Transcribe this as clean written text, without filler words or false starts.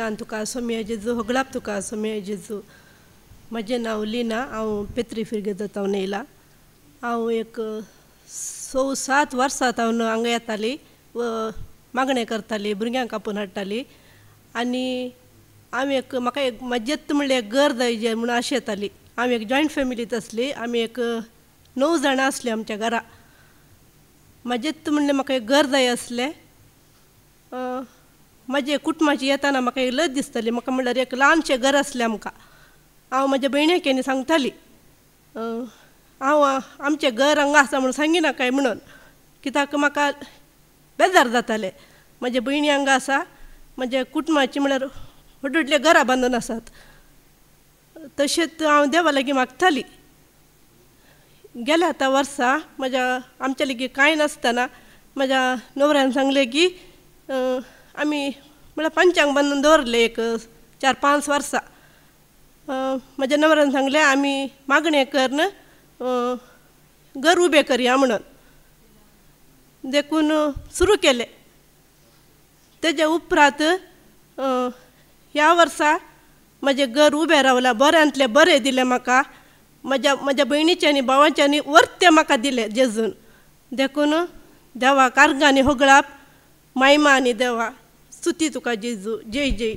मान तुका सोम्या जेजू होगळाप तुका सोम्या जेजू. म्हजें नांव लिना. हांव पेत्री फिरगे जाता नेला. हांव एक 6-7 वर्सां हांव हांगा येताली व मागणें करताली, भुरग्यांक आपोवन हाडटाली. आनी म्हाका एक म्हजेत म्हणल्यार एक घर जाय जें म्हणून अशें येताली. हांव एक जॉयंट फॅमिलींत आसली. आमी एक 9 जाणां आसलीं आमच्या घरा. म्हजेत म्हणल्यार म्हाका एक घर जाय आसलें. म्हजे कुटुंबाची येताना म्हाका एक लज दिसताली. म्हाका म्हणल्यार एक ल्हानशें घर आसलें आमकां. हांव म्हज्या भयणीक येनी सांगताली हांव आमचें घर हांगा आसा म्हणून सांगिनाकाय म्हणून, कित्याक म्हाका बेजार जातालें. म्हजे भयणी हांगा आसा, म्हज्या कुटुंबाची म्हणल्यार व्हड व्हडलीं घरां बांदून आसात. तशेंच हांव देवा लागीं मागताली. गेल्या आतां वर्सा आमच्या लेगीत कांय नासतना म्हज्या न्हवऱ्यान सांगलें की आमी म्हणल्यार पंचांग बांदून दवरलें एक 4-5 वर्सां. म्हज्या न्हवऱ्यान सांगलें आमी मागणें करून घर उबें करया म्हणून. देखून सुरू केलें. तेज्या उपरांत ह्या वर्सा म्हजें घर उबें रावलां. बऱ्यांतलें बरें दिलें म्हाका. म्हज्या भयणीचें आनी भावाचें आनी वर्तें म्हाका दिलें जेजून. देखून देवाक अर्गां आनी होगळाप, महिमा आनी देवा स्तुती तुका जेजू. जय जय.